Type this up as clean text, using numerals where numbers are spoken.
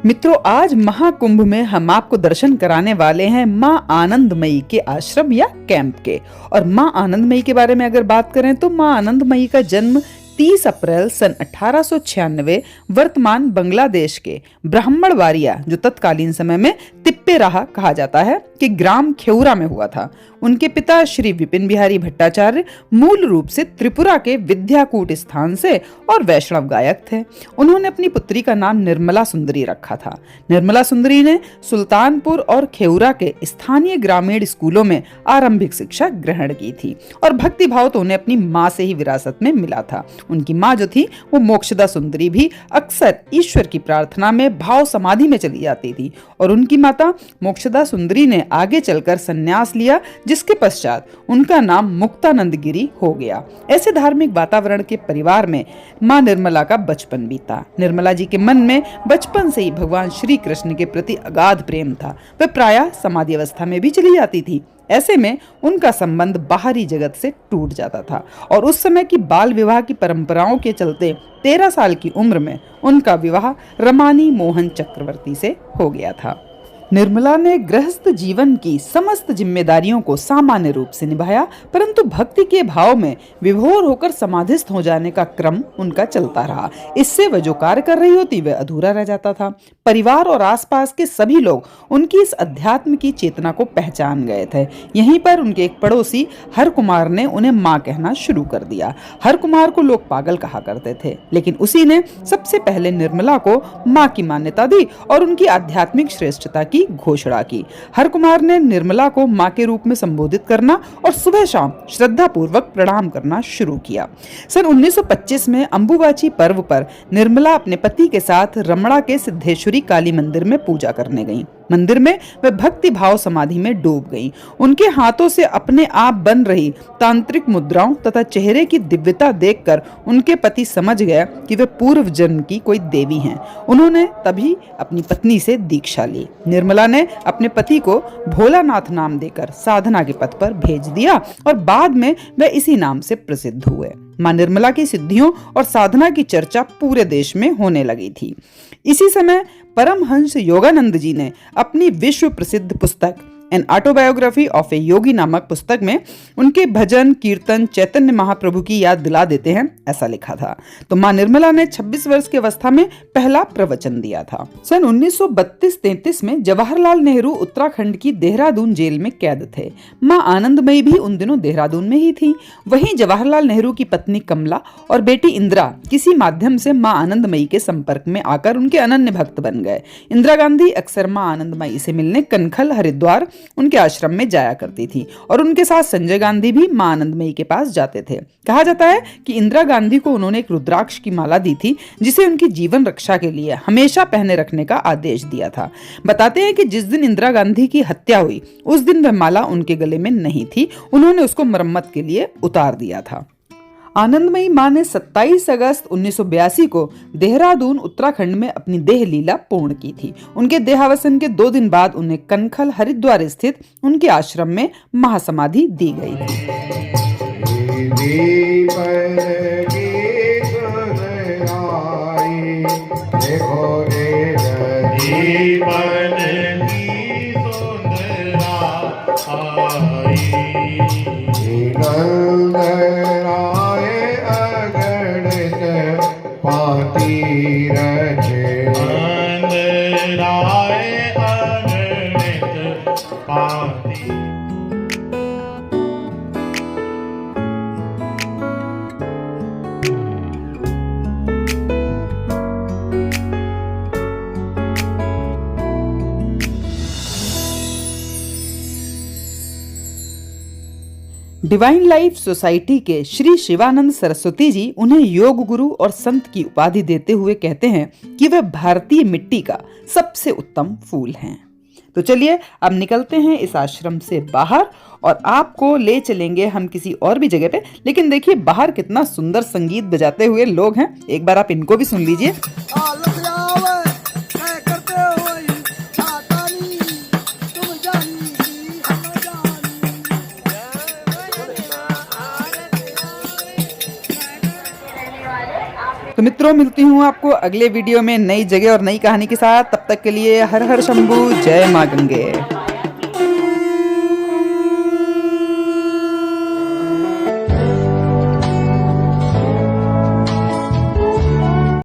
मित्रों, आज महाकुंभ में हम आपको दर्शन कराने वाले हैं माँ आनंदमयी के आश्रम या कैंप के। और माँ आनंदमयी के बारे में अगर बात करें तो माँ आनंदमयी का जन्म 30 अप्रैल सन 1896 वर्तमान बांग्लादेश के ब्राह्मणबाड़िया, जो तत्कालीन समय में तिप्पेराहा कहा जाता है, कि ग्राम खेउरा में हुआ था। उनके पिता श्री विपिन बिहारी भट्टाचार्य मूल रूप से त्रिपुरा के विद्याकूट स्थान से और वैष्णव गायक थे। उन्होंने अपनी पुत्री का नाम निर्मला सुंदरी रखा था। निर्मला सुंदरी ने सुल्तानपुर और खेउरा के स्थानीय ग्रामीण स्कूलों में आरंभिक शिक्षा ग्रहण की थी और भक्ति भाव तो उन्हें अपनी माँ से ही विरासत में मिला था। उनकी माँ जो थी वो मोक्षदा सुंदरी भी अक्सर ईश्वर की प्रार्थना में भाव समाधि में चली जाती थी और उनकी माता मोक्षदा सुंदरी ने आगे चलकर संन्यास लिया, जिसके पश्चात उनका नाम मुक्तानंद गिरी हो गया। ऐसे धार्मिक वातावरण के परिवार में मां निर्मला का बचपन बीता। निर्मला जी के मन में बचपन से ही भगवान श्री कृष्ण के प्रति अगाध प्रेम था। वह प्रायः समाधि अवस्था में भी चली जाती थी। ऐसे में उनका संबंध बाहरी जगत से टूट जाता था और उस समय की बाल विवाह की परंपराओं के चलते 13 साल की उम्र में उनका विवाह रमानी मोहन चक्रवर्ती से हो गया था। निर्मला ने गृहस्थ जीवन की समस्त जिम्मेदारियों को सामान्य रूप से निभाया, परंतु भक्ति के भाव में विभोर होकर समाधिस्थ हो जाने का क्रम उनका चलता रहा। इससे वह जो कार्य कर रही होती वह अधूरा रह जाता था। परिवार और आसपास के सभी लोग उनकी इस अध्यात्म की चेतना को पहचान गए थे। यहीं पर उनके एक पड़ोसी हर कुमार ने उन्हें माँ कहना शुरू कर दिया। हर कुमार को लोग पागल कहा करते थे, लेकिन उसी ने सबसे पहले निर्मला को माँ की मान्यता दी और उनकी आध्यात्मिक श्रेष्ठता की घोषणा की। हर कुमार ने निर्मला को मां के रूप में संबोधित करना और सुबह शाम श्रद्धा पूर्वक प्रणाम करना शुरू किया। सन 1925 में अंबुबाची पर्व पर निर्मला अपने पति के साथ रमणा के सिद्धेश्वरी काली मंदिर में पूजा करने गईं। मंदिर में वह भक्ति भाव समाधि में डूब गईं। उनके हाथों से अपने आप बन रही तांत्रिक मुद्राओं तथा चेहरे की दिव्यता देखकर उनके पति समझ गए कि वे पूर्व जन्म की कोई देवी हैं। उन्होंने तभी अपनी पत्नी से दीक्षा ली। निर्मला ने अपने पति को भोलानाथ नाम देकर साधना के पथ पर भेज दिया और बाद में वह इसी नाम से प्रसिद्ध हुए। मां निर्मला की सिद्धियों और साधना की चर्चा पूरे देश में होने लगी थी। इसी समय परमहंस योगानंद जी ने अपनी विश्व प्रसिद्ध पुस्तक एन ऑटोबायोग्राफी ऑफ ए योगी नामक पुस्तक में उनके भजन कीर्तन चैतन्य महाप्रभु की याद दिला देते हैं, ऐसा लिखा था। तो मां निर्मला ने 26 वर्ष की अवस्था में पहला प्रवचन दिया था। सन 1932-33 में जवाहरलाल नेहरू उत्तराखंड की देहरादून जेल में कैद थे। मां आनंदमयी भी उन दिनों देहरादून में ही थी। वहीं जवाहरलाल नेहरू की पत्नी कमला और बेटी इंदिरा किसी माध्यम से मां आनंदमयी के संपर्क में आकर उनके अनन्य भक्त बन गए। इंदिरा गांधी अक्सर मां आनंदमयी से मिलने कनखल हरिद्वार उनके आश्रम में जाया करती थी और उनके साथ संजय गांधी भी मां आनंदमयी के पास जाते थे। कहा जाता है कि इंदिरा गांधी को उन्होंने एक रुद्राक्ष की माला दी थी, जिसे उनकी जीवन रक्षा के लिए हमेशा पहने रखने का आदेश दिया था। बताते हैं कि जिस दिन इंदिरा गांधी की हत्या हुई उस दिन वह माला उनके गले में नहीं थी। उन्होंने उसको मरम्मत के लिए उतार दिया था। आनंदमयी मां ने 27 अगस्त 1982 को देहरादून उत्तराखंड में अपनी देह लीला पूर्ण की थी। उनके देहावसन के 2 दिन बाद उन्हें कनखल हरिद्वार स्थित उनके आश्रम में महासमाधि दी गई थी। डिवाइन लाइफ सोसाइटी के श्री शिवानंद सरस्वती जी उन्हें योग गुरु और संत की उपाधि देते हुए कहते हैं कि वे भारतीय मिट्टी का सबसे उत्तम फूल हैं। तो चलिए अब निकलते हैं इस आश्रम से बाहर और आपको ले चलेंगे हम किसी और भी जगह पे। लेकिन देखिए बाहर कितना सुंदर संगीत बजाते हुए लोग हैं, एक बार आप इनको भी सुन लीजिए। तो मित्रों मिलती हूँ आपको अगले वीडियो में नई जगह और नई कहानी के साथ। तब तक के लिए हर हर शंभू, जय माँ गंगे।